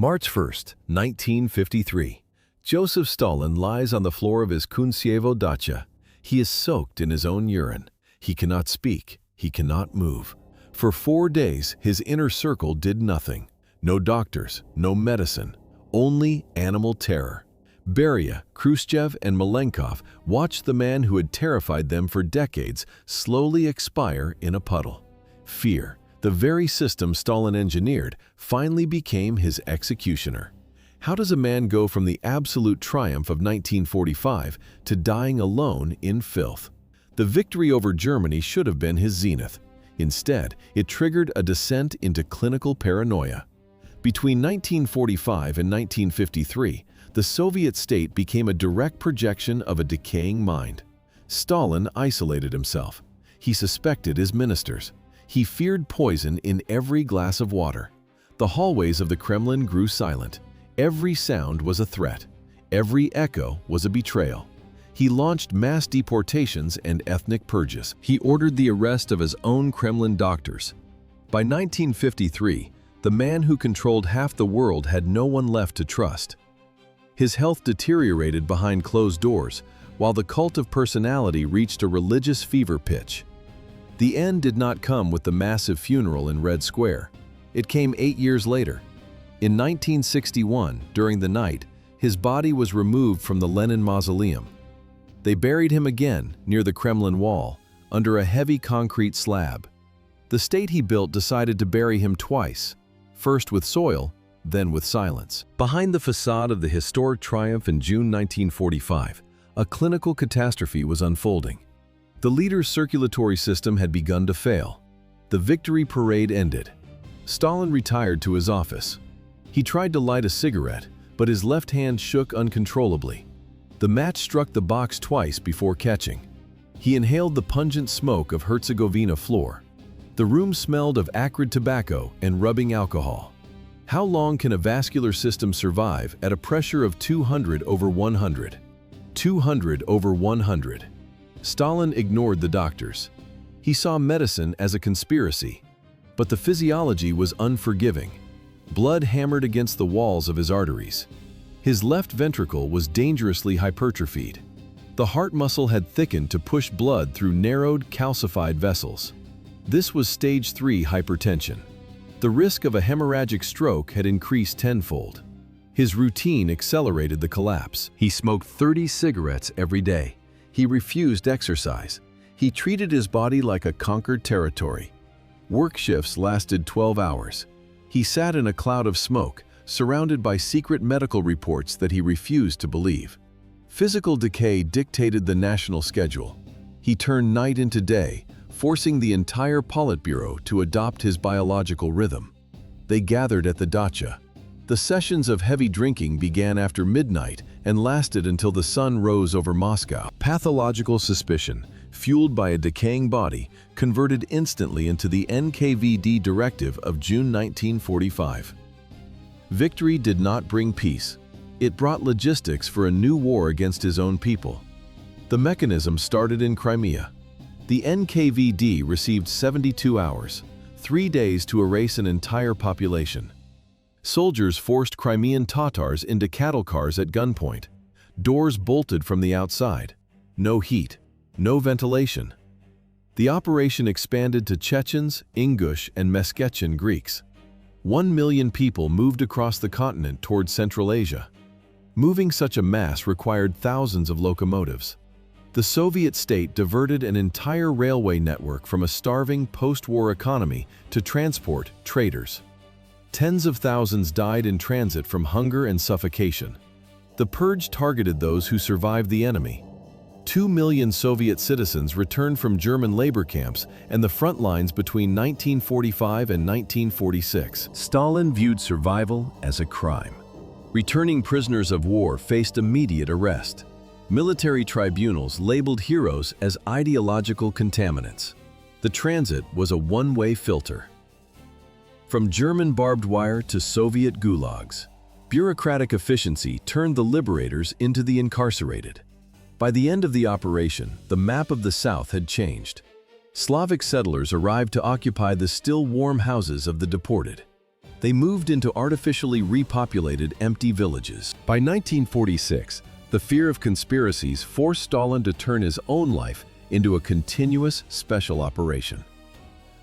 March 1st, 1953. Joseph Stalin lies on the floor of his Kunsyevo dacha. He is soaked in his own urine. He cannot speak. He cannot move. For 4 days, his inner circle did nothing. No doctors, no medicine, only animal terror. Beria, Khrushchev, and Malenkov watched the man who had terrified them for decades slowly expire in a puddle. Fear, the very system Stalin engineered, finally became his executioner. How does a man go from the absolute triumph of 1945 to dying alone in filth? The victory over Germany should have been his zenith. Instead, it triggered a descent into clinical paranoia. Between 1945 and 1953, the Soviet state became a direct projection of a decaying mind. Stalin isolated himself. He suspected his ministers. He feared poison in every glass of water. The hallways of the Kremlin grew silent. Every sound was a threat. Every echo was a betrayal. He launched mass deportations and ethnic purges. He ordered the arrest of his own Kremlin doctors. By 1953, the man who controlled half the world had no one left to trust. His health deteriorated behind closed doors, while the cult of personality reached a religious fever pitch. The end did not come with the massive funeral in Red Square. It came 8 years later. In 1961, during the night, his body was removed from the Lenin Mausoleum. They buried him again near the Kremlin wall, under a heavy concrete slab. The state he built decided to bury him twice, first with soil, then with silence. Behind the facade of the historic triumph in June 1945, a clinical catastrophe was unfolding. The leader's circulatory system had begun to fail. The victory parade ended. Stalin retired to his office. He tried to light a cigarette, but his left hand shook uncontrollably. The match struck the box twice before catching. He inhaled the pungent smoke of Herzegovina floor. The room smelled of acrid tobacco and rubbing alcohol. How long can a vascular system survive at a pressure of 200 over 100? 200 over 100. Stalin ignored the doctors. He saw medicine as a conspiracy. But the physiology was unforgiving. Blood hammered against the walls of his arteries. His left ventricle was dangerously hypertrophied. The heart muscle had thickened to push blood through narrowed, calcified vessels. This was stage 3 hypertension. The risk of a hemorrhagic stroke had increased tenfold. His routine accelerated the collapse. He smoked 30 cigarettes every day. He refused exercise. He treated his body like a conquered territory. Work shifts lasted 12 hours. He sat in a cloud of smoke, surrounded by secret medical reports that he refused to believe. Physical decay dictated the national schedule. He turned night into day, forcing the entire Politburo to adopt his biological rhythm. They gathered at the dacha. The sessions of heavy drinking began after midnight and lasted until the sun rose over Moscow. Pathological suspicion, fueled by a decaying body, converted instantly into the NKVD directive of June 1945. Victory did not bring peace. It brought logistics for a new war against his own people. The mechanism started in Crimea. The NKVD received 72 hours, 3 days to erase an entire population. Soldiers forced Crimean Tatars into cattle cars at gunpoint. Doors bolted from the outside. No heat, no ventilation. The operation expanded to Chechens, Ingush, and Meskhetian Greeks. 1 million people moved across the continent toward Central Asia. Moving such a mass required thousands of locomotives. The Soviet state diverted an entire railway network from a starving post-war economy to transport traders. Tens of thousands died in transit from hunger and suffocation. The purge targeted those who survived the enemy. 2 million Soviet citizens returned from German labor camps and the front lines between 1945 and 1946. Stalin viewed survival as a crime. Returning prisoners of war faced immediate arrest. Military tribunals labeled heroes as ideological contaminants. The transit was a one-way filter. From German barbed wire to Soviet gulags, bureaucratic efficiency turned the liberators into the incarcerated. By the end of the operation, the map of the South had changed. Slavic settlers arrived to occupy the still warm houses of the deported. They moved into artificially repopulated empty villages. By 1946, the fear of conspiracies forced Stalin to turn his own life into a continuous special operation.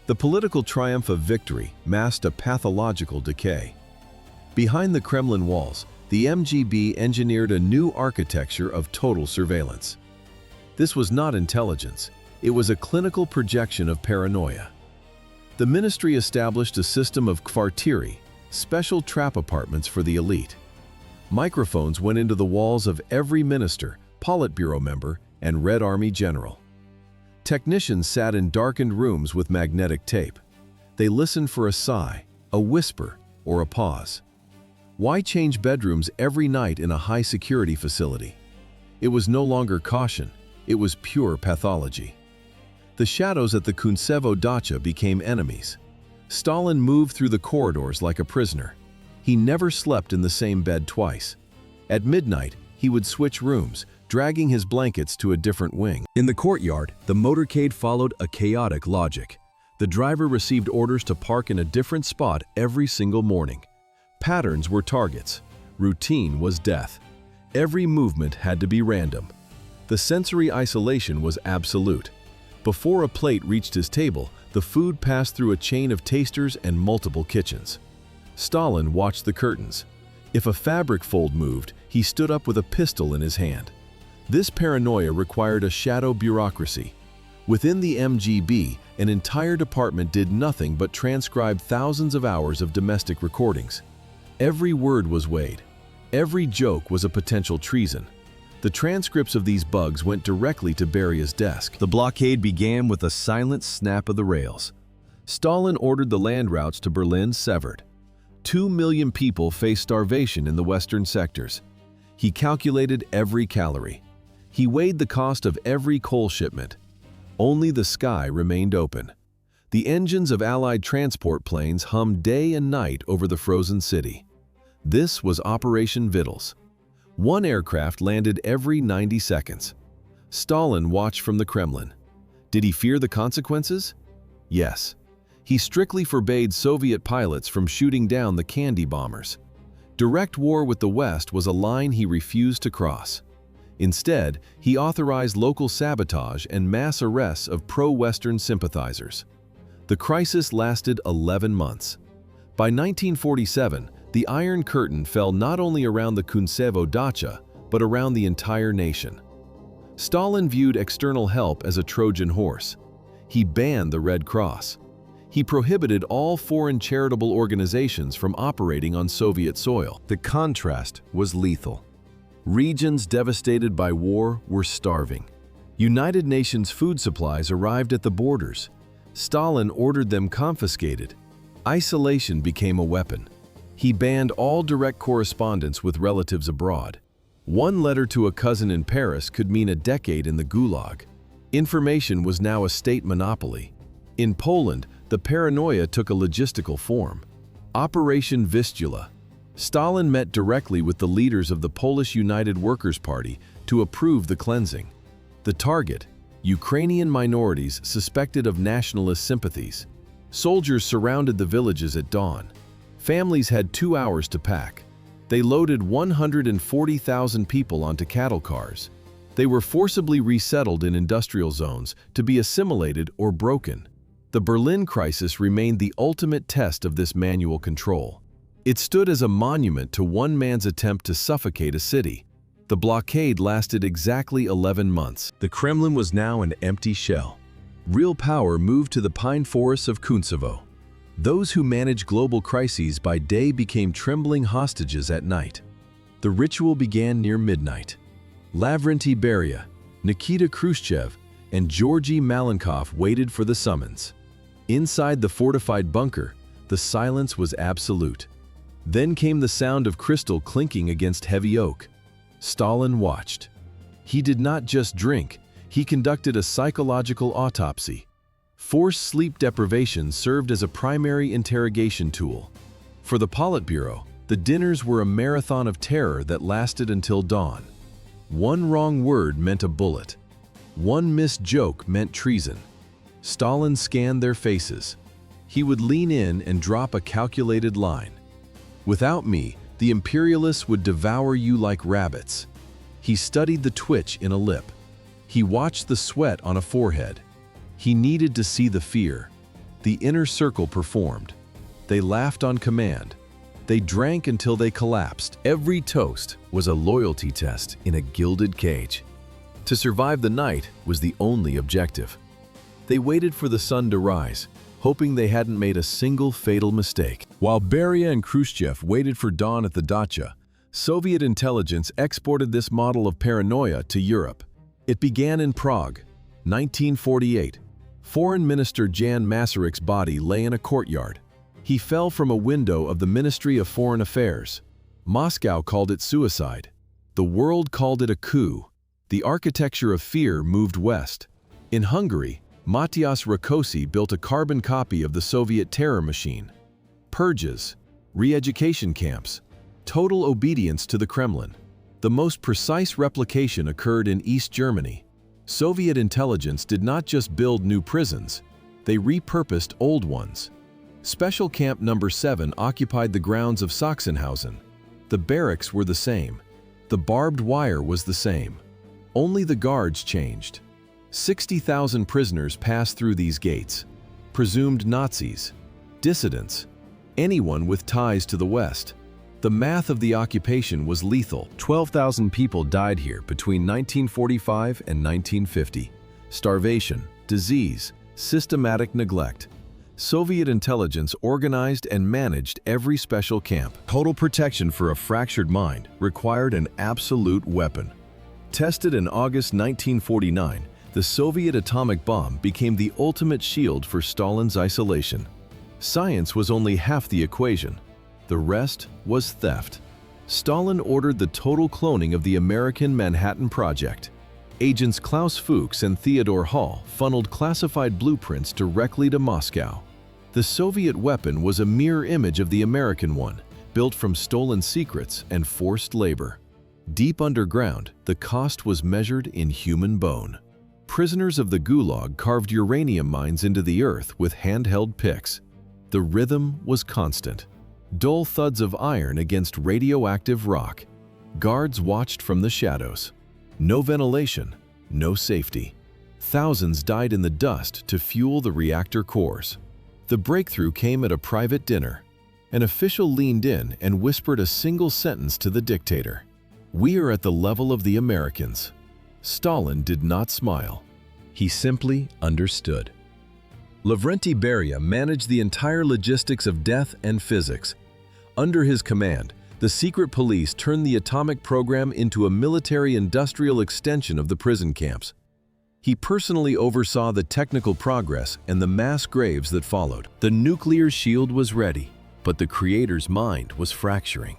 The political triumph of victory masked a pathological decay. Behind the Kremlin walls, the MGB engineered a new architecture of total surveillance. This was not intelligence, it was a clinical projection of paranoia. The ministry established a system of kvartieri, special trap apartments for the elite. Microphones went into the walls of every minister, Politburo member, and Red Army general. Technicians sat in darkened rooms with magnetic tape. They listened for a sigh, a whisper, or a pause. Why change bedrooms every night in a high-security facility? It was no longer caution, it was pure pathology. The shadows at the Kuntsevo dacha became enemies. Stalin moved through the corridors like a prisoner. He never slept in the same bed twice. At midnight, he would switch rooms, dragging his blankets to a different wing. In the courtyard, the motorcade followed a chaotic logic. The driver received orders to park in a different spot every single morning. Patterns were targets. Routine was death. Every movement had to be random. The sensory isolation was absolute. Before a plate reached his table, the food passed through a chain of tasters and multiple kitchens. Stalin watched the curtains. If a fabric fold moved, he stood up with a pistol in his hand. This paranoia required a shadow bureaucracy. Within the MGB, an entire department did nothing but transcribe thousands of hours of domestic recordings. Every word was weighed. Every joke was a potential treason. The transcripts of these bugs went directly to Beria's desk. The blockade began with a silent snap of the rails. Stalin ordered the land routes to Berlin severed. 2 million people faced starvation in the western sectors. He calculated every calorie. He weighed the cost of every coal shipment. Only the sky remained open. The engines of Allied transport planes hummed day and night over the frozen city. This was Operation Vittles. One aircraft landed every 90 seconds. Stalin watched from the Kremlin. Did he fear the consequences? Yes. He strictly forbade Soviet pilots from shooting down the candy bombers. Direct war with the West was a line he refused to cross. Instead, he authorized local sabotage and mass arrests of pro-Western sympathizers. The crisis lasted 11 months. By 1947, the Iron Curtain fell not only around the Kuntsevo dacha, but around the entire nation. Stalin viewed external help as a Trojan horse. He banned the Red Cross. He prohibited all foreign charitable organizations from operating on Soviet soil. The contrast was lethal. Regions devastated by war were starving. United Nations food supplies arrived at the borders. Stalin ordered them confiscated. Isolation became a weapon. He banned all direct correspondence with relatives abroad. One letter to a cousin in Paris could mean a decade in the Gulag. Information was now a state monopoly. In Poland, the paranoia took a logistical form. Operation Vistula. Stalin met directly with the leaders of the Polish United Workers' Party to approve the cleansing. The target, Ukrainian minorities suspected of nationalist sympathies. Soldiers surrounded the villages at dawn. Families had 2 hours to pack. They loaded 140,000 people onto cattle cars. They were forcibly resettled in industrial zones to be assimilated or broken. The Berlin crisis remained the ultimate test of this manual control. It stood as a monument to one man's attempt to suffocate a city. The blockade lasted exactly 11 months. The Kremlin was now an empty shell. Real power moved to the pine forests of Kuntsevo. Those who managed global crises by day became trembling hostages at night. The ritual began near midnight. Lavrentiy Beria, Nikita Khrushchev, and Georgy Malenkov waited for the summons. Inside the fortified bunker, the silence was absolute. Then came the sound of crystal clinking against heavy oak. Stalin watched. He did not just drink, he conducted a psychological autopsy. Forced sleep deprivation served as a primary interrogation tool. For the Politburo, the dinners were a marathon of terror that lasted until dawn. One wrong word meant a bullet. One missed joke meant treason. Stalin scanned their faces. He would lean in and drop a calculated line. "Without me, the imperialists would devour you like rabbits." He studied the twitch in a lip. He watched the sweat on a forehead. He needed to see the fear. The inner circle performed. They laughed on command. They drank until they collapsed. Every toast was a loyalty test in a gilded cage. To survive the night was the only objective. They waited for the sun to rise, hoping they hadn't made a single fatal mistake. While Beria and Khrushchev waited for dawn at the dacha, Soviet intelligence exported this model of paranoia to Europe. It began in Prague, 1948. Foreign Minister Jan Masaryk's body lay in a courtyard. He fell from a window of the Ministry of Foreign Affairs. Moscow called it suicide. The world called it a coup. The architecture of fear moved west. In Hungary, Matyas Rákosi built a carbon copy of the Soviet terror machine. Purges, re-education camps, total obedience to the Kremlin. The most precise replication occurred in East Germany. Soviet intelligence did not just build new prisons, they repurposed old ones. Special Camp No. 7 occupied the grounds of Sachsenhausen. The barracks were the same. The barbed wire was the same. Only the guards changed. 60,000 prisoners passed through these gates. Presumed Nazis, dissidents, anyone with ties to the West. The math of the occupation was lethal. 12,000 people died here between 1945 and 1950. Starvation, disease, systematic neglect. Soviet intelligence organized and managed every special camp. Total protection for a fractured mind required an absolute weapon. Tested in August 1949, the Soviet atomic bomb became the ultimate shield for Stalin's isolation. Science was only half the equation. The rest was theft. Stalin ordered the total cloning of the American Manhattan Project. Agents Klaus Fuchs and Theodore Hall funneled classified blueprints directly to Moscow. The Soviet weapon was a mirror image of the American one, built from stolen secrets and forced labor. Deep underground, the cost was measured in human bone. Prisoners of the Gulag carved uranium mines into the earth with handheld picks. The rhythm was constant. Dull thuds of iron against radioactive rock. Guards watched from the shadows. No ventilation, no safety. Thousands died in the dust to fuel the reactor cores. The breakthrough came at a private dinner. An official leaned in and whispered a single sentence to the dictator. "We are at the level of the Americans." Stalin did not smile. He simply understood. Lavrenti Beria managed the entire logistics of death and physics. Under his command, the secret police turned the atomic program into a military-industrial extension of the prison camps. He personally oversaw the technical progress and the mass graves that followed. The nuclear shield was ready, but the creator's mind was fracturing.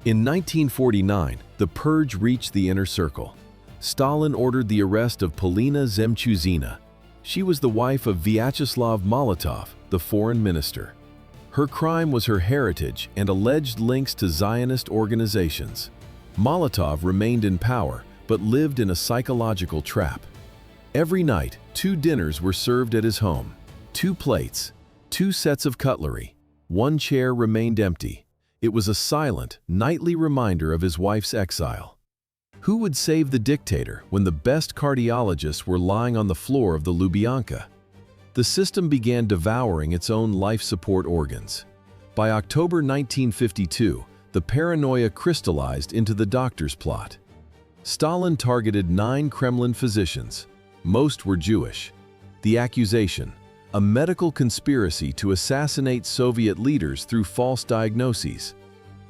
In 1949, the purge reached the inner circle. Stalin ordered the arrest of Polina Zemchuzina. She was the wife of Vyacheslav Molotov, the foreign minister. Her crime was her heritage and alleged links to Zionist organizations. Molotov remained in power, but lived in a psychological trap. Every night, 2 dinners were served at his home. 2 plates, 2 sets of cutlery. 1 chair remained empty. It was a silent, nightly reminder of his wife's exile. Who would save the dictator when the best cardiologists were lying on the floor of the Lubyanka? The system began devouring its own life support organs. By October 1952, the paranoia crystallized into the doctor's plot. Stalin targeted 9 Kremlin physicians. Most were Jewish. The accusation: a medical conspiracy to assassinate Soviet leaders through false diagnoses.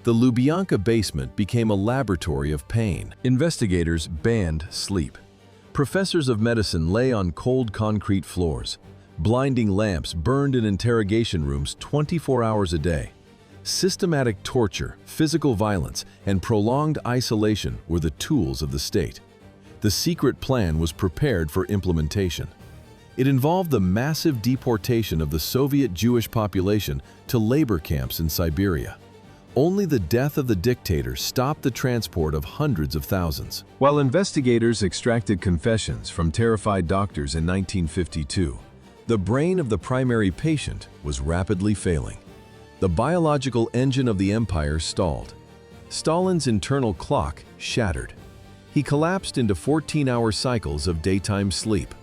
The Lubyanka basement became a laboratory of pain. Investigators banned sleep. Professors of medicine lay on cold concrete floors. Blinding lamps burned in interrogation rooms 24 hours a day. Systematic torture, physical violence, and prolonged isolation were the tools of the state. The secret plan was prepared for implementation. It involved the massive deportation of the Soviet Jewish population to labor camps in Siberia. Only the death of the dictator stopped the transport of hundreds of thousands. While investigators extracted confessions from terrified doctors in 1952, The brain of the primary patient was rapidly failing. The biological engine of the empire stalled. Stalin's internal clock shattered. He collapsed into 14-hour cycles of daytime sleep.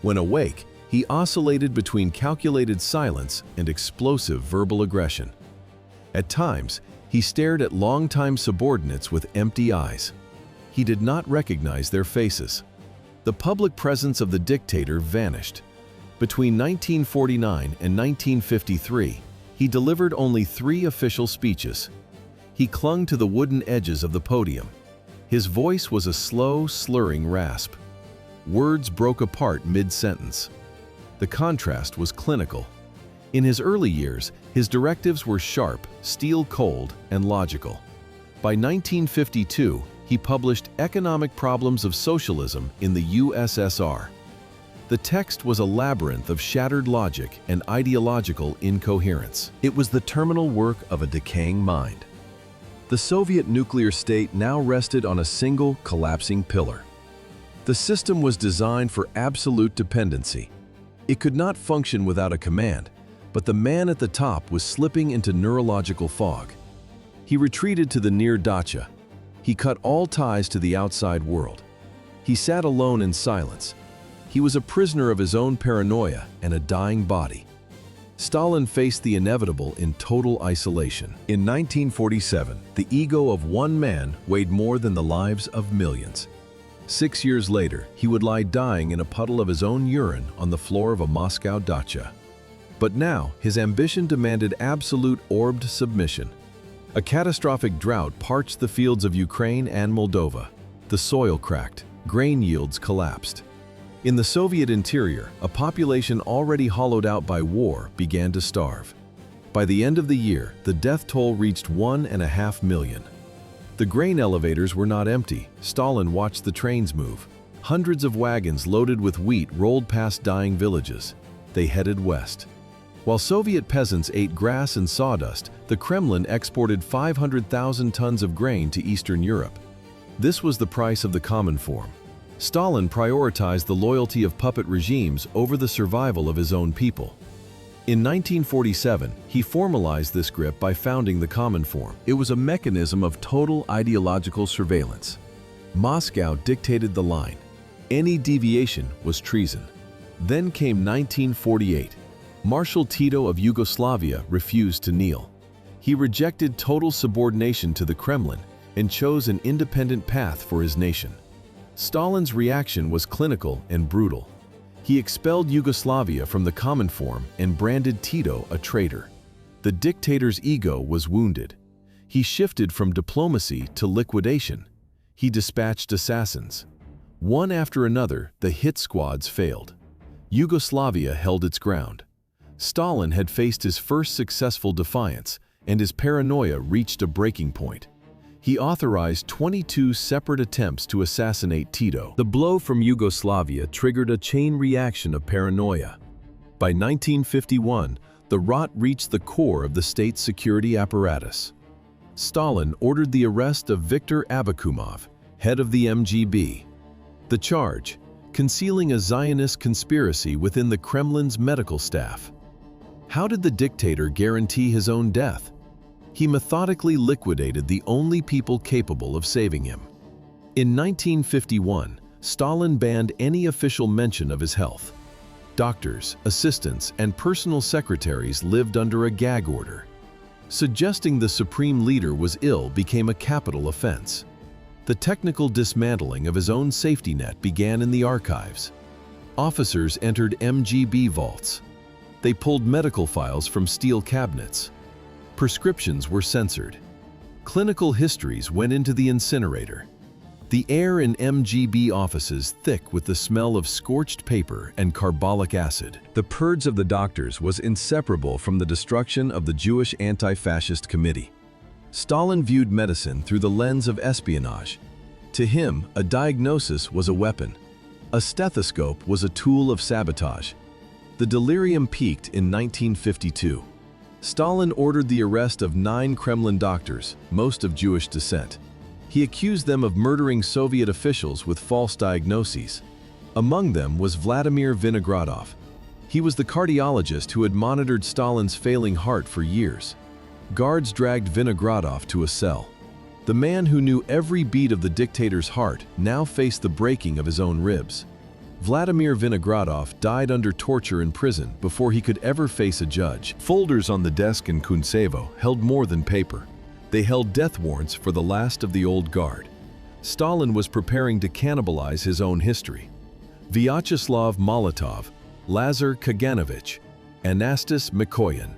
When awake, he oscillated between calculated silence and explosive verbal aggression. At times, he stared at longtime subordinates with empty eyes. He did not recognize their faces. The public presence of the dictator vanished. Between 1949 and 1953, he delivered only 3 official speeches. He clung to the wooden edges of the podium. His voice was a slow, slurring rasp. Words broke apart mid-sentence. The contrast was clinical. In his early years, his directives were sharp, steel-cold, and logical. By 1952, he published Economic Problems of Socialism in the USSR. The text was a labyrinth of shattered logic and ideological incoherence. It was the terminal work of a decaying mind. The Soviet nuclear state now rested on a single, collapsing pillar. The system was designed for absolute dependency. It could not function without a command, but the man at the top was slipping into neurological fog. He retreated to the near dacha. He cut all ties to the outside world. He sat alone in silence. He was a prisoner of his own paranoia and a dying body. Stalin faced the inevitable in total isolation. In 1947, the ego of one man weighed more than the lives of millions. 6 years later, he would lie dying in a puddle of his own urine on the floor of a Moscow dacha. But now, his ambition demanded absolute orbed submission. A catastrophic drought parched the fields of Ukraine and Moldova. The soil cracked, grain yields collapsed. In the Soviet interior, a population already hollowed out by war began to starve. By the end of the year, the death toll reached 1.5 million. The grain elevators were not empty. Stalin watched the trains move. Hundreds of wagons loaded with wheat rolled past dying villages. They headed west. While Soviet peasants ate grass and sawdust, the Kremlin exported 500,000 tons of grain to Eastern Europe. This was the price of the common form. Stalin prioritized the loyalty of puppet regimes over the survival of his own people. In 1947, he formalized this grip by founding the Common Form. It was a mechanism of total ideological surveillance. Moscow dictated the line. Any deviation was treason. Then came 1948. Marshal Tito of Yugoslavia refused to kneel. He rejected total subordination to the Kremlin and chose an independent path for his nation. Stalin's reaction was clinical and brutal. He expelled Yugoslavia from the Common Form and branded Tito a traitor. The dictator's ego was wounded. He shifted from diplomacy to liquidation. He dispatched assassins. One after another, the hit squads failed. Yugoslavia held its ground. Stalin had faced his first successful defiance, and his paranoia reached a breaking point. He authorized 22 separate attempts to assassinate Tito. The blow from Yugoslavia triggered a chain reaction of paranoia. By 1951, the rot reached the core of the state's security apparatus. Stalin ordered the arrest of Viktor Abakumov, head of the MGB. The charge: concealing a Zionist conspiracy within the Kremlin's medical staff. How did the dictator guarantee his own death? He methodically liquidated the only people capable of saving him. In 1951, Stalin banned any official mention of his health. Doctors, assistants, and personal secretaries lived under a gag order. Suggesting the supreme leader was ill became a capital offense. The technical dismantling of his own safety net began in the archives. Officers entered MGB vaults. They pulled medical files from steel cabinets. Prescriptions were censored. Clinical histories went into the incinerator. The air in MGB offices thick with the smell of scorched paper and carbolic acid. The purge of the doctors was inseparable from the destruction of the Jewish Anti-Fascist Committee. Stalin viewed medicine through the lens of espionage. To him, a diagnosis was a weapon. A stethoscope was a tool of sabotage. The delirium peaked in 1952. Stalin ordered the arrest of 9 Kremlin doctors, most of Jewish descent. He accused them of murdering Soviet officials with false diagnoses. Among them was Vladimir Vinogradov. He was the cardiologist who had monitored Stalin's failing heart for years. Guards dragged Vinogradov to a cell. The man who knew every beat of the dictator's heart now faced the breaking of his own ribs. Vladimir Vinogradov died under torture in prison before he could ever face a judge. Folders on the desk in Kuntsevo held more than paper. They held death warrants for the last of the old guard. Stalin was preparing to cannibalize his own history. Vyacheslav Molotov, Lazar Kaganovich, Anastas Mikoyan.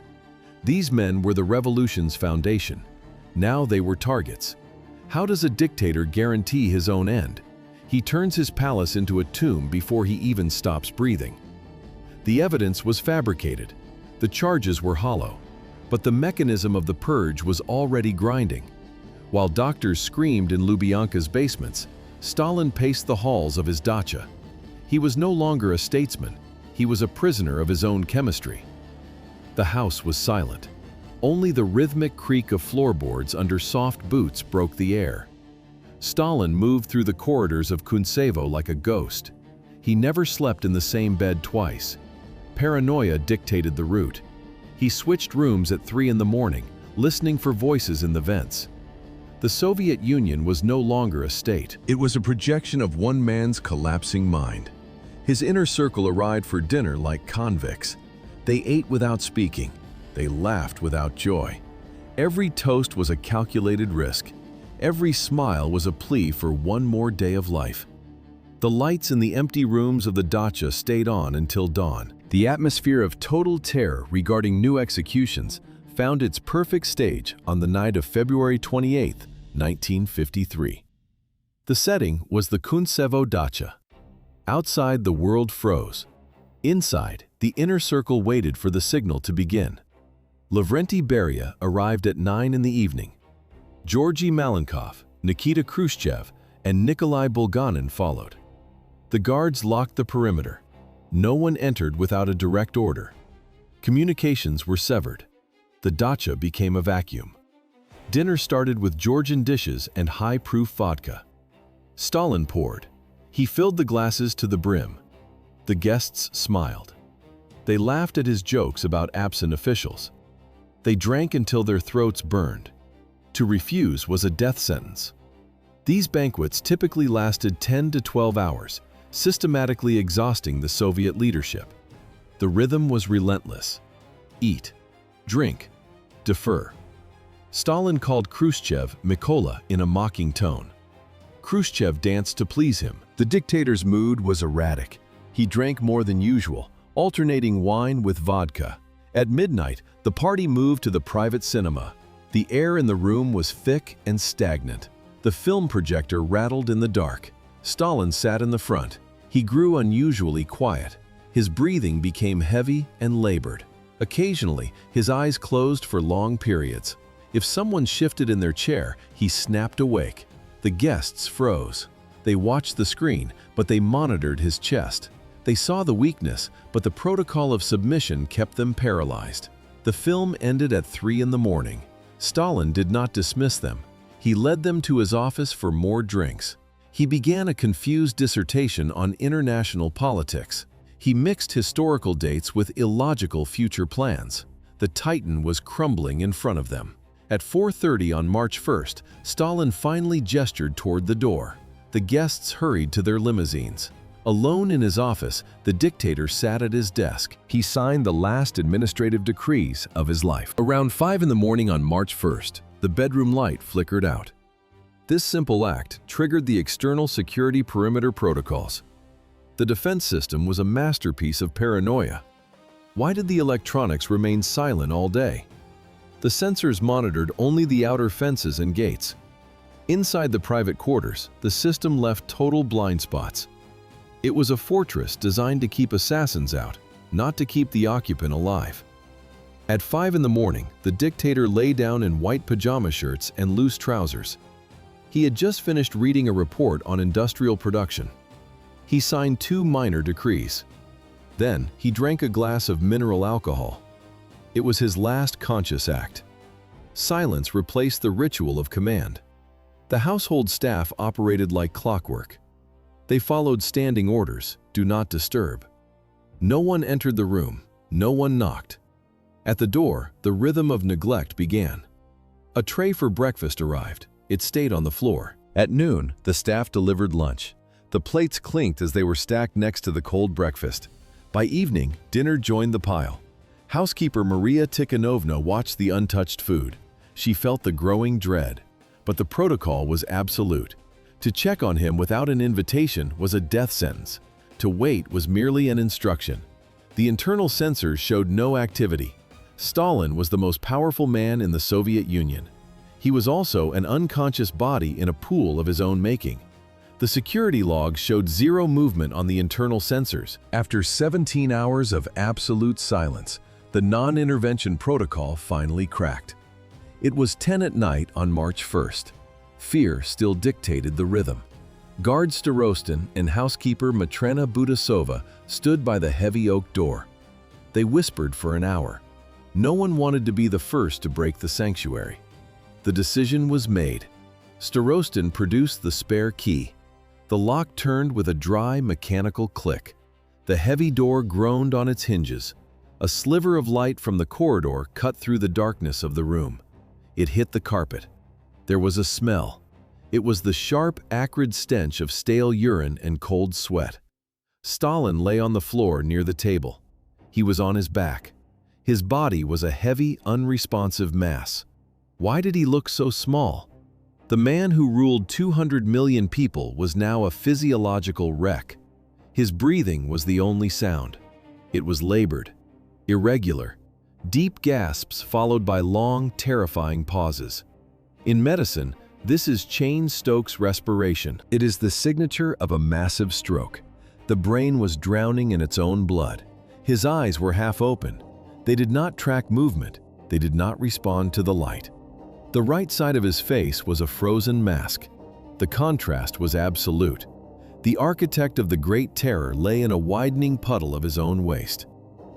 These men were the revolution's foundation. Now they were targets. How does a dictator guarantee his own end? He turns his palace into a tomb before he even stops breathing. The evidence was fabricated. The charges were hollow. But the mechanism of the purge was already grinding. While doctors screamed in Lubyanka's basements, Stalin paced the halls of his dacha. He was no longer a statesman. He was a prisoner of his own chemistry. The house was silent. Only the rhythmic creak of floorboards under soft boots broke the air. Stalin moved through the corridors of Kuntsevo like a ghost. He never slept in the same bed twice. Paranoia dictated the route. He switched rooms at 3 in the morning, listening for voices in the vents. The Soviet Union was no longer a state. It was a projection of one man's collapsing mind. His inner circle arrived for dinner like convicts. They ate without speaking. They laughed without joy. Every toast was a calculated risk. Every smile was a plea for one more day of life. The lights in the empty rooms of the dacha stayed on until dawn. The atmosphere of total terror regarding new executions found its perfect stage on the night of February 28, 1953. The setting was the Kuntsevo dacha. Outside, the world froze. Inside, the inner circle waited for the signal to begin. Lavrenti Beria arrived at 9 in the evening. Georgy Malenkov, Nikita Khrushchev, and Nikolai Bulganin followed. The guards locked the perimeter. No one entered without a direct order. Communications were severed. The dacha became a vacuum. Dinner started with Georgian dishes and high-proof vodka. Stalin poured. He filled the glasses to the brim. The guests smiled. They laughed at his jokes about absent officials. They drank until their throats burned. To refuse was a death sentence. These banquets typically lasted 10 to 12 hours, systematically exhausting the Soviet leadership. The rhythm was relentless. Eat, drink, defer. Stalin called Khrushchev Mykola in a mocking tone. Khrushchev danced to please him. The dictator's mood was erratic. He drank more than usual, alternating wine with vodka. At midnight, the party moved to the private cinema. The air in the room was thick and stagnant. The film projector rattled in the dark. Stalin sat in the front. He grew unusually quiet. His breathing became heavy and labored. Occasionally, his eyes closed for long periods. If someone shifted in their chair, he snapped awake. The guests froze. They watched the screen, but they monitored his chest. They saw the weakness, but the protocol of submission kept them paralyzed. The film ended at 3 in the morning. Stalin did not dismiss them. He led them to his office for more drinks. He began a confused dissertation on international politics. He mixed historical dates with illogical future plans. The Titan was crumbling in front of them. At 4:30 on March 1st, Stalin finally gestured toward the door. The guests hurried to their limousines. Alone in his office, the dictator sat at his desk. He signed the last administrative decrees of his life. Around 5 in the morning on March 1st, the bedroom light flickered out. This simple act triggered the external security perimeter protocols. The defense system was a masterpiece of paranoia. Why did the electronics remain silent all day? The sensors monitored only the outer fences and gates. Inside the private quarters, the system left total blind spots. It was a fortress designed to keep assassins out, not to keep the occupant alive. At 5 in the morning, the dictator lay down in white pajama shirts and loose trousers. He had just finished reading a report on industrial production. He signed 2 minor decrees. Then, he drank a glass of mineral alcohol. It was his last conscious act. Silence replaced the ritual of command. The household staff operated like clockwork. They followed standing orders, do not disturb. No one entered the room. No one knocked. At the door, the rhythm of neglect began. A tray for breakfast arrived. It stayed on the floor. At noon, the staff delivered lunch. The plates clinked as they were stacked next to the cold breakfast. By evening, dinner joined the pile. Housekeeper Maria Tikhanovna watched the untouched food. She felt the growing dread. But the protocol was absolute. To check on him without an invitation was a death sentence. To wait was merely an instruction. The internal sensors showed no activity. Stalin was the most powerful man in the Soviet Union. He was also an unconscious body in a pool of his own making. The security logs showed zero movement on the internal sensors. After 17 hours of absolute silence, the non-intervention protocol finally cracked. It was 10 at night on March 1st. Fear still dictated the rhythm. Guard Starostin and housekeeper Matrena Budasova stood by the heavy oak door. They whispered for an hour. No one wanted to be the first to break the sanctuary. The decision was made. Starostin produced the spare key. The lock turned with a dry, mechanical click. The heavy door groaned on its hinges. A sliver of light from the corridor cut through the darkness of the room. It hit the carpet. There was a smell. It was the sharp, acrid stench of stale urine and cold sweat. Stalin lay on the floor near the table. He was on his back. His body was a heavy, unresponsive mass. Why did he look so small? The man who ruled 200 million people was now a physiological wreck. His breathing was the only sound. It was labored, irregular, deep gasps followed by long, terrifying pauses. In medicine, this is Cheyne-Stokes respiration. It is the signature of a massive stroke. The brain was drowning in its own blood. His eyes were half open. They did not track movement. They did not respond to the light. The right side of his face was a frozen mask. The contrast was absolute. The architect of the Great Terror lay in a widening puddle of his own waste.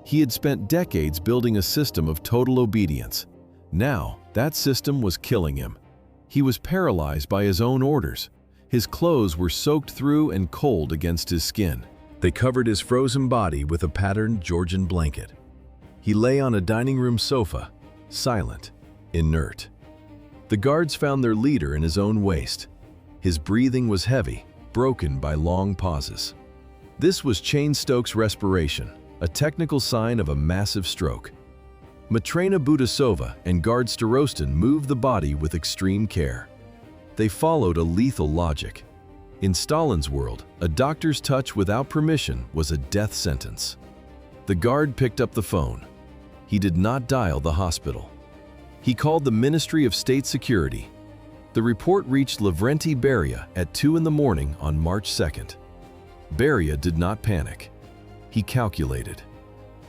He had spent decades building a system of total obedience. Now, that system was killing him. He was paralyzed by his own orders. His clothes were soaked through and cold against his skin. They covered his frozen body with a patterned Georgian blanket. He lay on a dining room sofa, silent, inert. The guards found their leader in his own waste. His breathing was heavy, broken by long pauses. This was Cheyne-Stokes respiration, a technical sign of a massive stroke. Matrena Budasova and guard Starostin moved the body with extreme care. They followed a lethal logic. In Stalin's world, a doctor's touch without permission was a death sentence. The guard picked up the phone. He did not dial the hospital. He called the Ministry of State Security. The report reached Lavrenti Beria at 2 in the morning on March 2nd. Beria did not panic. He calculated.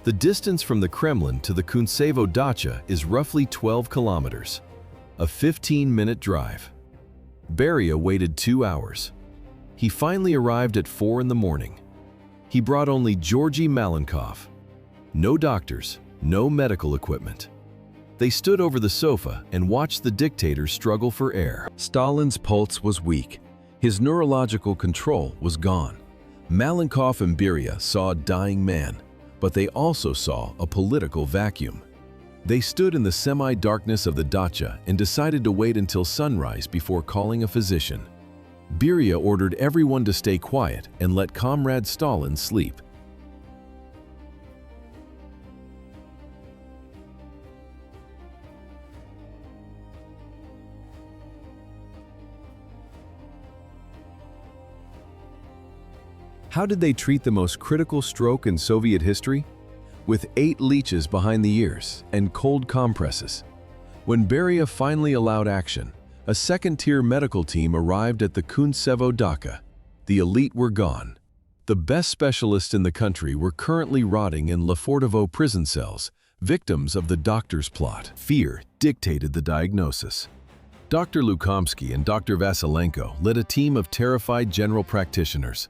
The distance from the Kremlin to the Kuntsevo dacha is roughly 12 kilometers, a 15-minute drive. Beria waited 2 hours. He finally arrived at 4 in the morning. He brought only Georgy Malenkov. No doctors, no medical equipment. They stood over the sofa and watched the dictator struggle for air. Stalin's pulse was weak. His neurological control was gone. Malenkov and Beria saw a dying man, but they also saw a political vacuum. They stood in the semi-darkness of the dacha and decided to wait until sunrise before calling a physician. Beria ordered everyone to stay quiet and let Comrade Stalin sleep. How did they treat the most critical stroke in Soviet history? With 8 leeches behind the ears and cold compresses. When Beria finally allowed action, a second-tier medical team arrived at the Kuntsevo dacha. The elite were gone. The best specialists in the country were currently rotting in Lefortovo prison cells, victims of the doctor's plot. Fear dictated the diagnosis. Dr. Lukomsky and Dr. Vasilenko led a team of terrified general practitioners.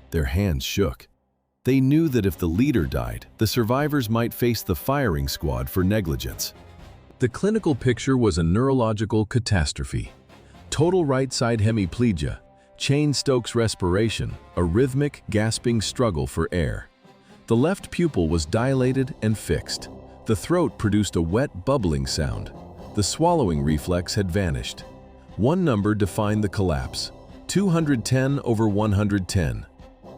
Their hands shook. They knew that if the leader died, the survivors might face the firing squad for negligence. The clinical picture was a neurological catastrophe. Total right-side hemiplegia, Cheyne-Stokes respiration, a rhythmic, gasping struggle for air. The left pupil was dilated and fixed. The throat produced a wet, bubbling sound. The swallowing reflex had vanished. One number defined the collapse: 210/110.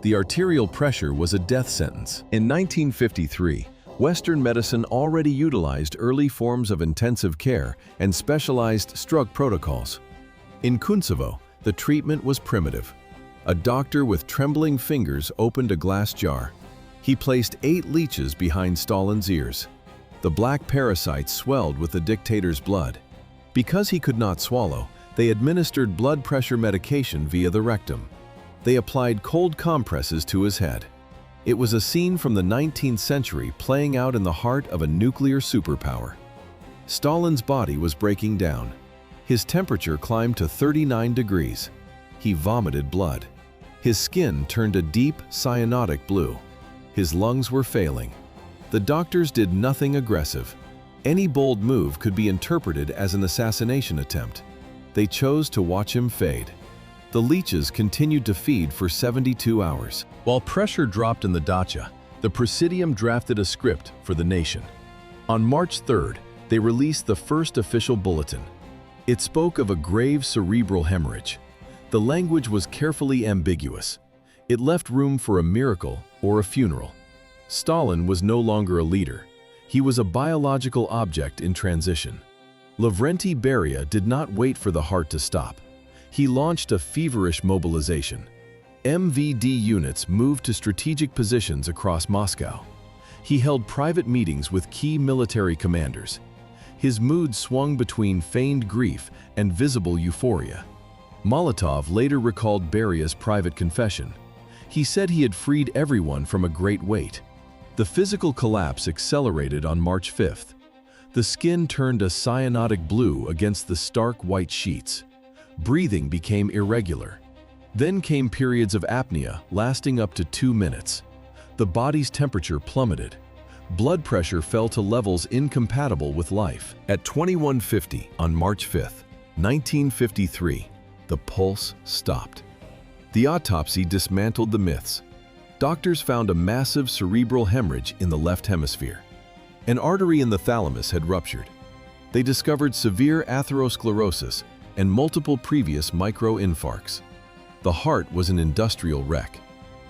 The arterial pressure was a death sentence. In 1953, Western medicine already utilized early forms of intensive care and specialized stroke protocols. In Kuntsevo, the treatment was primitive. A doctor with trembling fingers opened a glass jar. He placed 8 leeches behind Stalin's ears. The black parasites swelled with the dictator's blood. Because he could not swallow, they administered blood pressure medication via the rectum. They applied cold compresses to his head. It was a scene from the 19th century playing out in the heart of a nuclear superpower. Stalin's body was breaking down. His temperature climbed to 39 degrees. He vomited blood. His skin turned a deep, cyanotic blue. His lungs were failing. The doctors did nothing aggressive. Any bold move could be interpreted as an assassination attempt. They chose to watch him fade. The leeches continued to feed for 72 hours. While pressure dropped in the dacha, the Presidium drafted a script for the nation. On March 3rd, they released the first official bulletin. It spoke of a grave cerebral hemorrhage. The language was carefully ambiguous. It left room for a miracle or a funeral. Stalin was no longer a leader. He was a biological object in transition. Lavrenti Beria did not wait for the heart to stop. He launched a feverish mobilization. MVD units moved to strategic positions across Moscow. He held private meetings with key military commanders. His mood swung between feigned grief and visible euphoria. Molotov later recalled Beria's private confession. He said he had freed everyone from a great weight. The physical collapse accelerated on March 5th. The skin turned a cyanotic blue against the stark white sheets. Breathing became irregular. Then came periods of apnea lasting up to 2 minutes. The body's temperature plummeted. Blood pressure fell to levels incompatible with life. At 21:50 on March 5th, 1953, the pulse stopped. The autopsy dismantled the myths. Doctors found a massive cerebral hemorrhage in the left hemisphere. An artery in the thalamus had ruptured. They discovered severe atherosclerosis and multiple previous microinfarcts. The heart was an industrial wreck.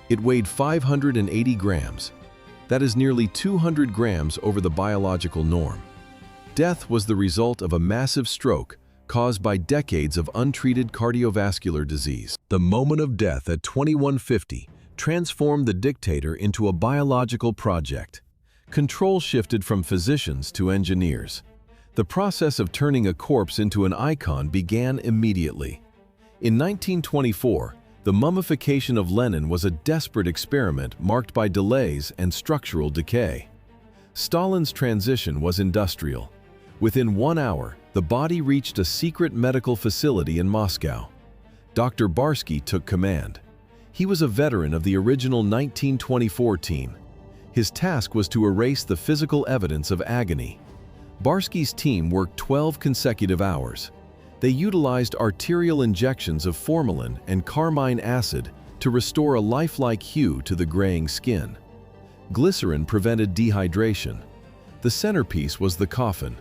It weighed 580 grams. That is nearly 200 grams over the biological norm. Death was the result of a massive stroke caused by decades of untreated cardiovascular disease. The moment of death at 21:50 transformed the dictator into a biological project. Control shifted from physicians to engineers. The process of turning a corpse into an icon began immediately. In 1924, the mummification of Lenin was a desperate experiment marked by delays and structural decay. Stalin's transition was industrial. Within 1 hour, the body reached a secret medical facility in Moscow. Dr. Barsky took command. He was a veteran of the original 1924 team. His task was to erase the physical evidence of agony. Barsky's team worked 12 consecutive hours. They utilized arterial injections of formalin and carmine acid to restore a lifelike hue to the graying skin. Glycerin prevented dehydration. The centerpiece was the coffin.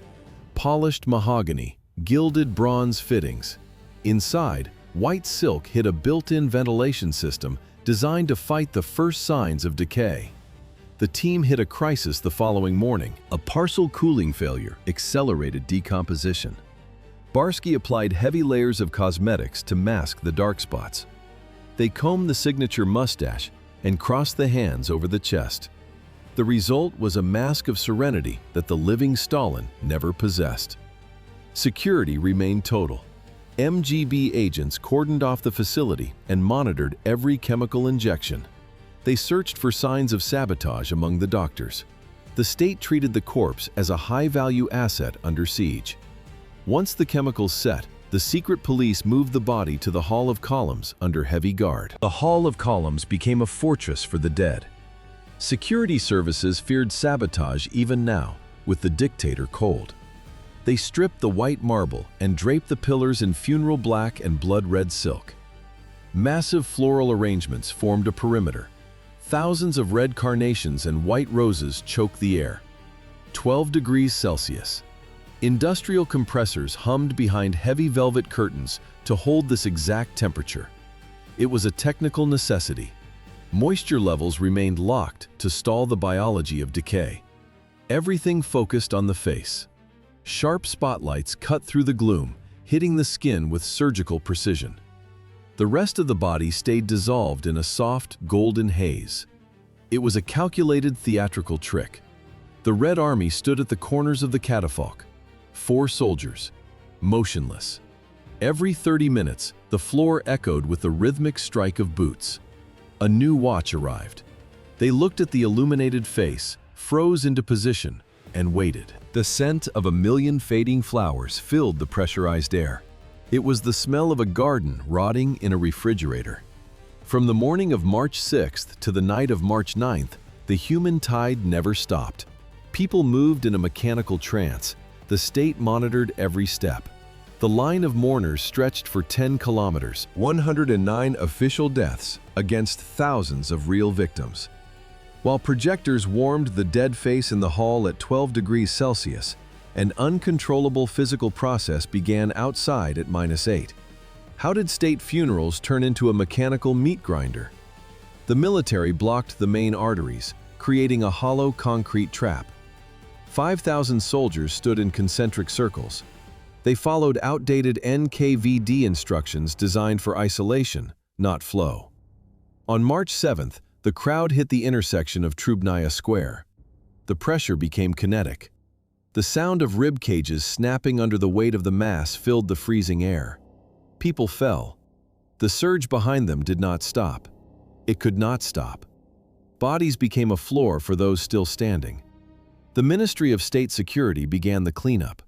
Polished mahogany, gilded bronze fittings. Inside, white silk hid a built-in ventilation system designed to fight the first signs of decay. The team hit a crisis the following morning. A partial cooling failure accelerated decomposition. Barsky applied heavy layers of cosmetics to mask the dark spots. They combed the signature mustache and crossed the hands over the chest. The result was a mask of serenity that the living Stalin never possessed. Security remained total. MGB agents cordoned off the facility and monitored every chemical injection. They searched for signs of sabotage among the doctors. The state treated the corpse as a high-value asset under siege. Once the chemicals set, the secret police moved the body to the Hall of Columns under heavy guard. The Hall of Columns became a fortress for the dead. Security services feared sabotage even now, with the dictator cold. They stripped the white marble and draped the pillars in funeral black and blood-red silk. Massive floral arrangements formed a perimeter. Thousands of red carnations and white roses choke the air. 12 degrees Celsius. Industrial compressors hummed behind heavy velvet curtains to hold this exact temperature. It was a technical necessity. Moisture levels remained locked to stall the biology of decay. Everything focused on the face. Sharp spotlights cut through the gloom, hitting the skin with surgical precision. The rest of the body stayed dissolved in a soft, golden haze. It was a calculated theatrical trick. The Red Army stood at the corners of the catafalque. 4 soldiers, motionless. Every 30 minutes, the floor echoed with the rhythmic strike of boots. A new watch arrived. They looked at the illuminated face, froze into position, and waited. The scent of a million fading flowers filled the pressurized air. It was the smell of a garden rotting in a refrigerator. From the morning of March 6th to the night of March 9th, the human tide never stopped. People moved in a mechanical trance. The state monitored every step. The line of mourners stretched for 10 kilometers, 109 official deaths against thousands of real victims. While projectors warmed the dead face in the hall at 12 degrees Celsius, an uncontrollable physical process began outside at -8. How did state funerals turn into a mechanical meat grinder? The military blocked the main arteries, creating a hollow concrete trap. 5,000 soldiers stood in concentric circles. They followed outdated NKVD instructions designed for isolation, not flow. On March 7th, the crowd hit the intersection of Trubnaya Square. The pressure became kinetic. The sound of rib cages snapping under the weight of the mass filled the freezing air. People fell. The surge behind them did not stop. It could not stop. Bodies became a floor for those still standing. The Ministry of State Security began the cleanup.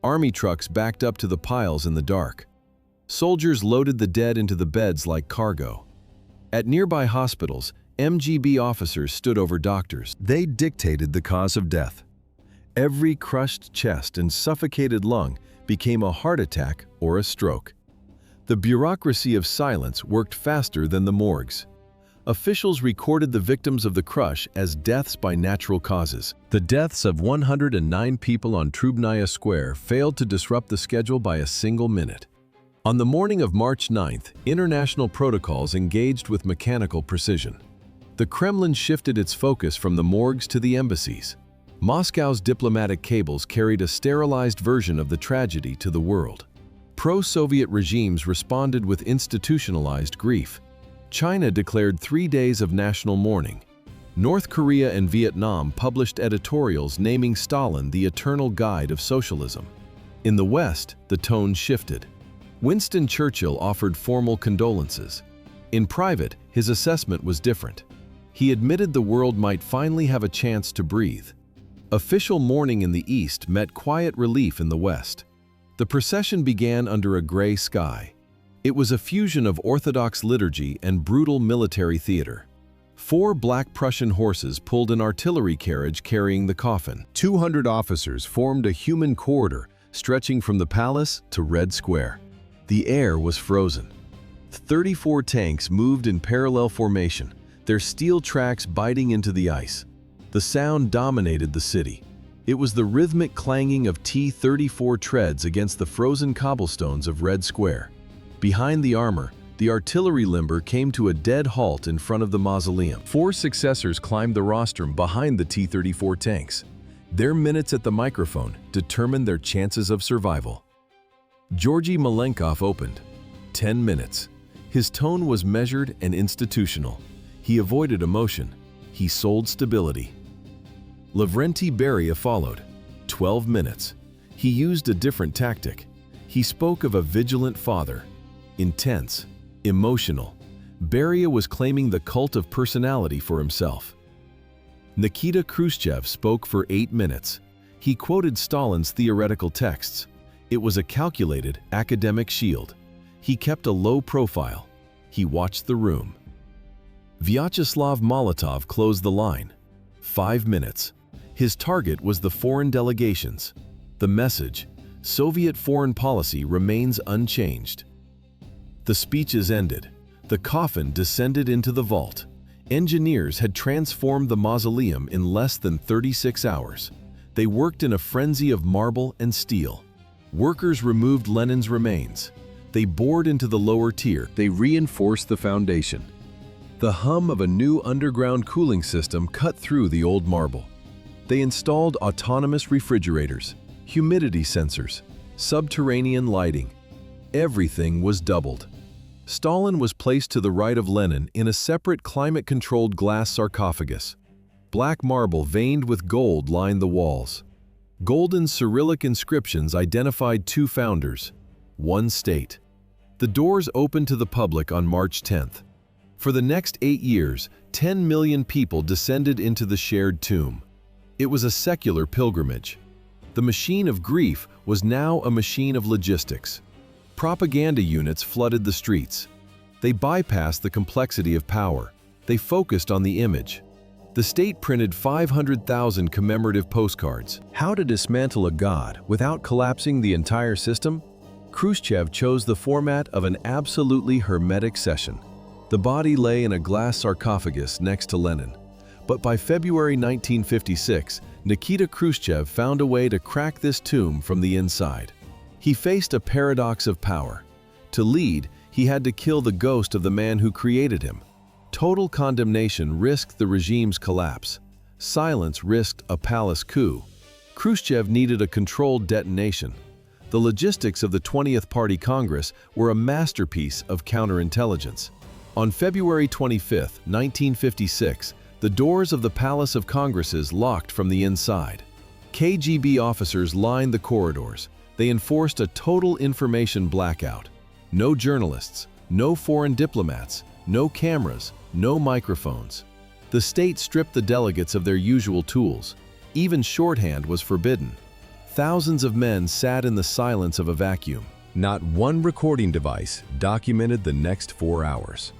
Army trucks backed up to the piles in the dark. Soldiers loaded the dead into the beds like cargo. At nearby hospitals, MGB officers stood over doctors. They dictated the cause of death. Every crushed chest and suffocated lung became a heart attack or a stroke. The bureaucracy of silence worked faster than the morgues. Officials recorded the victims of the crush as deaths by natural causes. The deaths of 109 people on Trubnaya Square failed to disrupt the schedule by a single minute. On the morning of March 9th, international protocols engaged with mechanical precision. The Kremlin shifted its focus from the morgues to the embassies. Moscow's diplomatic cables carried a sterilized version of the tragedy to the world. Pro-Soviet regimes responded with institutionalized grief. China declared 3 days of national mourning. North Korea and Vietnam published editorials naming Stalin the eternal guide of socialism. In the West, the tone shifted. Winston Churchill offered formal condolences. In private, his assessment was different. He admitted the world might finally have a chance to breathe. Official mourning in the East met quiet relief in the West. The procession began under a gray sky. It was a fusion of Orthodox liturgy and brutal military theater. 4 black Prussian horses pulled an artillery carriage carrying the coffin. 200 officers formed a human corridor stretching from the palace to Red Square. The air was frozen. 34 tanks moved in parallel formation, their steel tracks biting into the ice. The sound dominated the city. It was the rhythmic clanging of T-34 treads against the frozen cobblestones of Red Square. Behind the armor, the artillery limber came to a dead halt in front of the mausoleum. 4 successors climbed the rostrum behind the T-34 tanks. Their minutes at the microphone determined their chances of survival. Georgy Malenkov opened. 10 minutes. His tone was measured and institutional. He avoided emotion. He sold stability. Lavrenti Beria followed. 12 minutes. He used a different tactic. He spoke of a vigilant father. Intense, emotional. Beria was claiming the cult of personality for himself. Nikita Khrushchev spoke for 8 minutes. He quoted Stalin's theoretical texts. It was a calculated, academic shield. He kept a low profile. He watched the room. Vyacheslav Molotov closed the line. 5 minutes. His target was the foreign delegations. The message: Soviet foreign policy remains unchanged. The speeches ended. The coffin descended into the vault. Engineers had transformed the mausoleum in less than 36 hours. They worked in a frenzy of marble and steel. Workers removed Lenin's remains. They bored into the lower tier. They reinforced the foundation. The hum of a new underground cooling system cut through the old marble. They installed autonomous refrigerators, humidity sensors, subterranean lighting. Everything was doubled. Stalin was placed to the right of Lenin in a separate climate-controlled glass sarcophagus. Black marble veined with gold lined the walls. Golden Cyrillic inscriptions identified two founders, one state. The doors opened to the public on March 10th. For the next 8 years, 10 million people descended into the shared tomb. It was a secular pilgrimage. The machine of grief was now a machine of logistics. Propaganda units flooded the streets. They bypassed the complexity of power. They focused on the image. The state printed 500,000 commemorative postcards. How to dismantle a god without collapsing the entire system? Khrushchev chose the format of an absolutely hermetic session. The body lay in a glass sarcophagus next to Lenin. But by February 1956, Nikita Khrushchev found a way to crack this tomb from the inside. He faced a paradox of power. To lead, he had to kill the ghost of the man who created him. Total condemnation risked the regime's collapse. Silence risked a palace coup. Khrushchev needed a controlled detonation. The logistics of the 20th Party Congress were a masterpiece of counterintelligence. On February 25, 1956, the doors of the Palace of Congresses locked from the inside. KGB officers lined the corridors. They enforced a total information blackout. No journalists, no foreign diplomats, no cameras, no microphones. The state stripped the delegates of their usual tools. Even shorthand was forbidden. Thousands of men sat in the silence of a vacuum. Not one recording device documented the next 4 hours.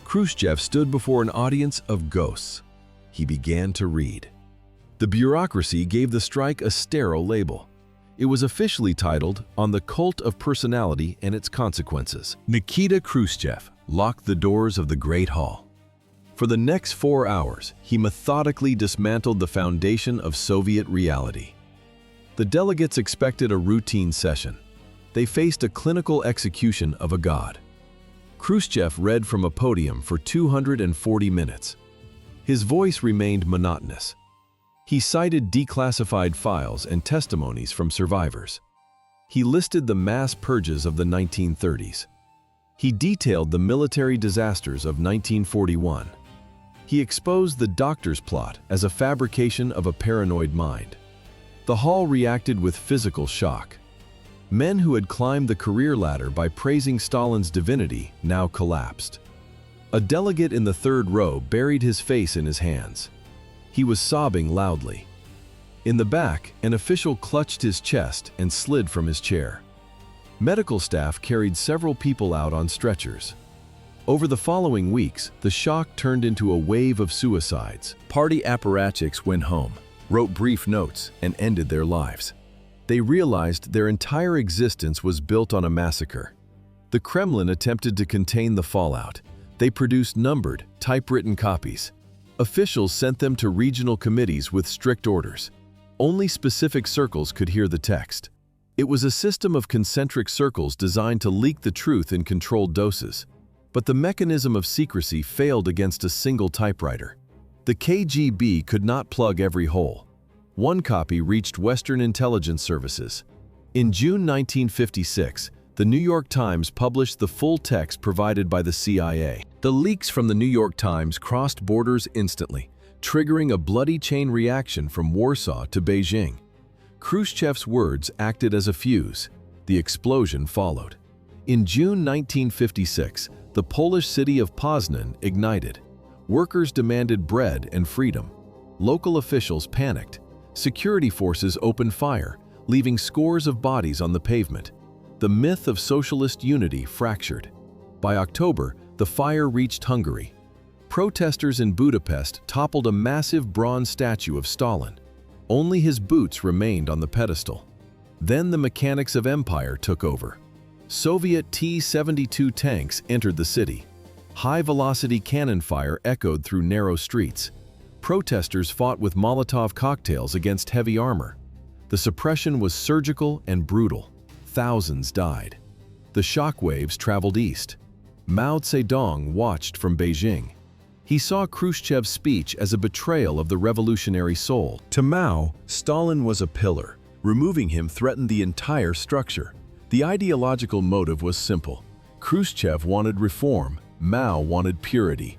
Khrushchev stood before an audience of ghosts. He began to read. The bureaucracy gave the strike a sterile label. It was officially titled "On the Cult of Personality and Its Consequences." Nikita Khrushchev locked the doors of the Great Hall. For the next 4 hours, he methodically dismantled the foundation of Soviet reality. The delegates expected a routine session. They faced a clinical execution of a god. Khrushchev read from a podium for 240 minutes. His voice remained monotonous. He cited declassified files and testimonies from survivors. He listed the mass purges of the 1930s. He detailed the military disasters of 1941. He exposed the doctor's plot as a fabrication of a paranoid mind. The hall reacted with physical shock. Men who had climbed the career ladder by praising Stalin's divinity now collapsed. A delegate in the third row buried his face in his hands. He was sobbing loudly. In the back, an official clutched his chest and slid from his chair. Medical staff carried several people out on stretchers. Over the following weeks, the shock turned into a wave of suicides. Party apparatchiks went home, wrote brief notes, and ended their lives. They realized their entire existence was built on a massacre. The Kremlin attempted to contain the fallout. They produced numbered, typewritten copies. Officials sent them to regional committees with strict orders. Only specific circles could hear the text. It was a system of concentric circles designed to leak the truth in controlled doses. But the mechanism of secrecy failed against a single typewriter. The KGB could not plug every hole. One copy reached Western intelligence services. In June 1956, the New York Times published the full text provided by the CIA. The leaks from the New York Times crossed borders instantly, triggering a bloody chain reaction from Warsaw to Beijing. Khrushchev's words acted as a fuse. The explosion followed. In June 1956, the Polish city of Poznan ignited. Workers demanded bread and freedom. Local officials panicked. Security forces opened fire, leaving scores of bodies on the pavement. The myth of socialist unity fractured. By October, the fire reached Hungary. Protesters in Budapest toppled a massive bronze statue of Stalin. Only his boots remained on the pedestal. Then the mechanics of empire took over. Soviet T-72 tanks entered the city. High-velocity cannon fire echoed through narrow streets. Protesters fought with Molotov cocktails against heavy armor. The suppression was surgical and brutal. Thousands died. The shockwaves traveled east. Mao Zedong watched from Beijing. He saw Khrushchev's speech as a betrayal of the revolutionary soul. To Mao, Stalin was a pillar. Removing him threatened the entire structure. The ideological motive was simple. Khrushchev wanted reform, Mao wanted purity.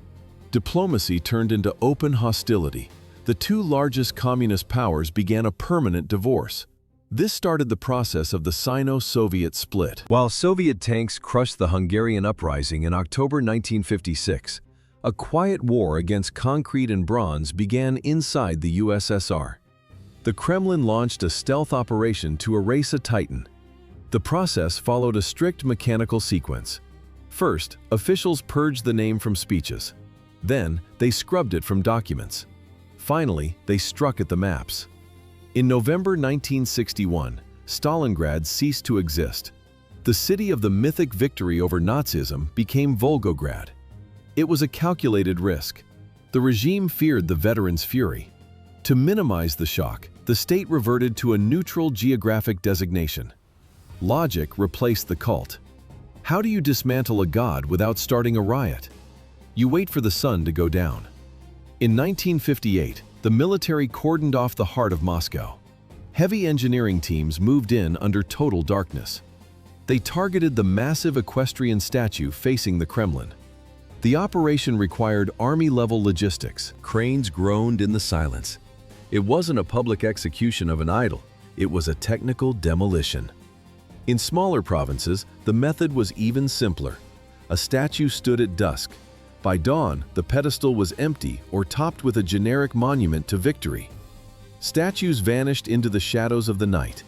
Diplomacy turned into open hostility. The two largest communist powers began a permanent divorce. This started the process of the Sino-Soviet split. While Soviet tanks crushed the Hungarian uprising in October 1956, a quiet war against concrete and bronze began inside the USSR. The Kremlin launched a stealth operation to erase a titan. The process followed a strict mechanical sequence. First, officials purged the name from speeches. Then, they scrubbed it from documents. Finally, they struck at the maps. In November 1961, Stalingrad ceased to exist. The city of the mythic victory over Nazism became Volgograd. It was a calculated risk. The regime feared the veterans' fury. To minimize the shock, the state reverted to a neutral geographic designation. Logic replaced the cult. How do you dismantle a god without starting a riot? You wait for the sun to go down. In 1958, the military cordoned off the heart of Moscow. Heavy engineering teams moved in under total darkness. They targeted the massive equestrian statue facing the Kremlin. The operation required army-level logistics. Cranes groaned in the silence. It wasn't a public execution of an idol, it was a technical demolition. In smaller provinces, the method was even simpler. A statue stood at dusk. By dawn, the pedestal was empty or topped with a generic monument to victory. Statues vanished into the shadows of the night.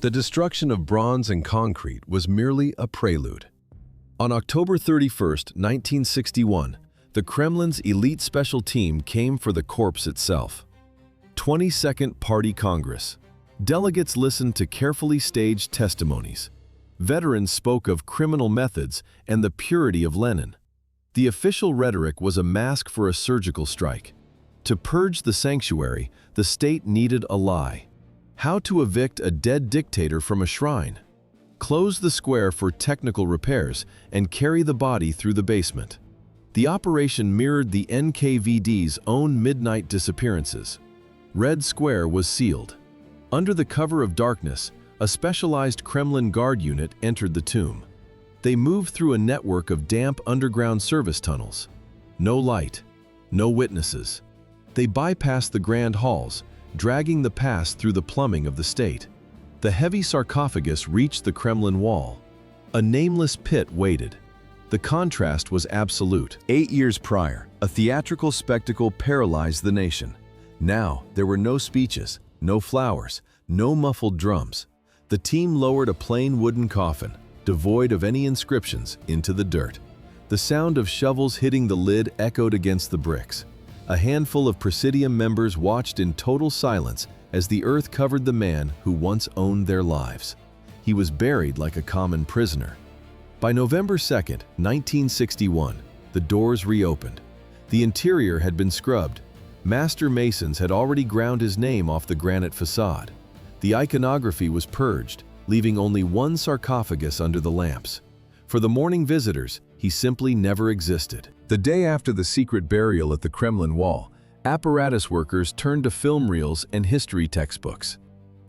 The destruction of bronze and concrete was merely a prelude. On October 31, 1961, the Kremlin's elite special team came for the corpse itself. 22nd Party Congress. Delegates listened to carefully staged testimonies. Veterans spoke of criminal methods and the purity of Lenin. The official rhetoric was a mask for a surgical strike. To purge the sanctuary, the state needed a lie. How to evict a dead dictator from a shrine. Close the square for technical repairs and carry the body through the basement. The operation mirrored the NKVD's own midnight disappearances. Red Square was sealed. Under the cover of darkness, a specialized Kremlin guard unit entered the tomb. They moved through a network of damp underground service tunnels. No light, no witnesses. They bypassed the grand halls, dragging the past through the plumbing of the state. The heavy sarcophagus reached the Kremlin wall. A nameless pit waited. The contrast was absolute. 8 years prior, a theatrical spectacle paralyzed the nation. Now, there were no speeches, no flowers, no muffled drums. The team lowered a plain wooden coffin, devoid of any inscriptions, into the dirt. The sound of shovels hitting the lid echoed against the bricks. A handful of Presidium members watched in total silence as the earth covered the man who once owned their lives. He was buried like a common prisoner. By November 2, 1961, the doors reopened. The interior had been scrubbed. Master masons had already ground his name off the granite facade. The iconography was purged, leaving only one sarcophagus under the lamps. For the mourning visitors, he simply never existed. The day after the secret burial at the Kremlin wall, apparatus workers turned to film reels and history textbooks.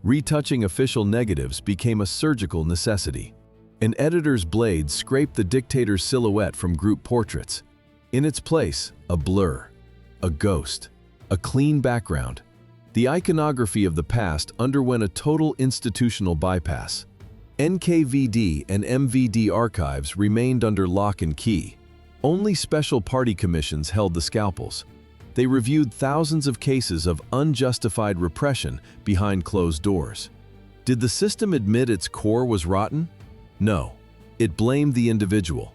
Retouching official negatives became a surgical necessity. An editor's blade scraped the dictator's silhouette from group portraits. In its place, a blur, a ghost, a clean background. The iconography of the past underwent a total institutional bypass. NKVD and MVD archives remained under lock and key. Only special party commissions held the scalpels. They reviewed thousands of cases of unjustified repression behind closed doors. Did the system admit its core was rotten? No. It blamed the individual.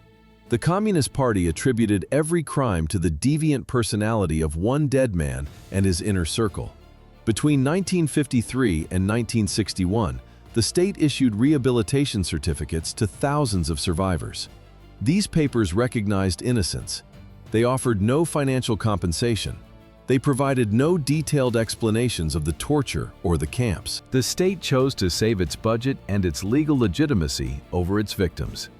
The Communist Party attributed every crime to the deviant personality of one dead man and his inner circle. Between 1953 and 1961, The state issued rehabilitation certificates to thousands of survivors. These papers recognized innocence. They offered no financial compensation. They provided no detailed explanations of the torture or the camps. The state chose to save its budget and its legal legitimacy over its victims.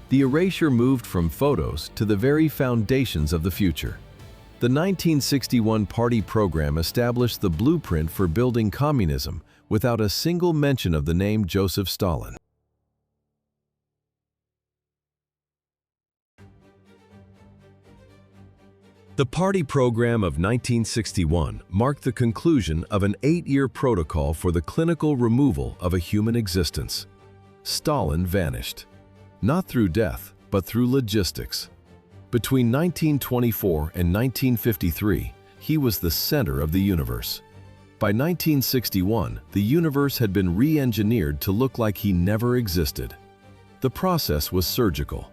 The erasure moved from photos to the very foundations of the future. The 1961 party program established the blueprint for building communism without a single mention of the name Joseph Stalin. The party program of 1961 marked the conclusion of an 8-year protocol for the clinical removal of a human existence. Stalin vanished, not through death, but through logistics. Between 1924 and 1953, he was the center of the universe. By 1961, the universe had been re-engineered to look like he never existed. The process was surgical.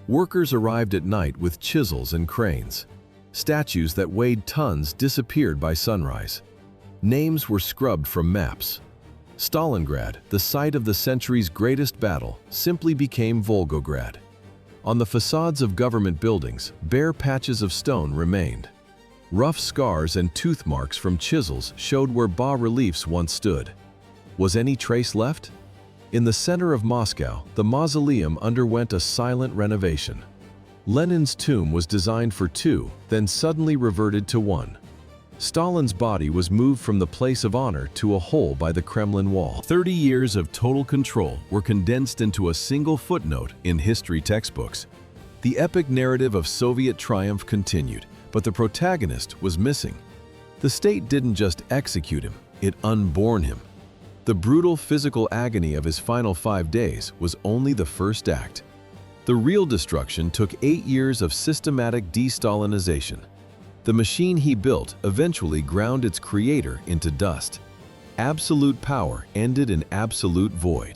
Workers arrived at night with chisels and cranes. Statues that weighed tons disappeared by sunrise. Names were scrubbed from maps. Stalingrad, the site of the century's greatest battle, simply became Volgograd. On the facades of government buildings, bare patches of stone remained. Rough scars and tooth marks from chisels showed where bas-reliefs once stood. Was any trace left? In the center of Moscow, the mausoleum underwent a silent renovation. Lenin's tomb was designed for 2, then suddenly reverted to 1. Stalin's body was moved from the place of honor to a hole by the Kremlin wall. 30 years of total control were condensed into a single footnote in history textbooks. The epic narrative of Soviet triumph continued, but the protagonist was missing. The state didn't just execute him, it unborn him. The brutal physical agony of his final 5 days was only the first act. The real destruction took 8 years of systematic de-Stalinization. The machine he built eventually ground its creator into dust. Absolute power ended in absolute void.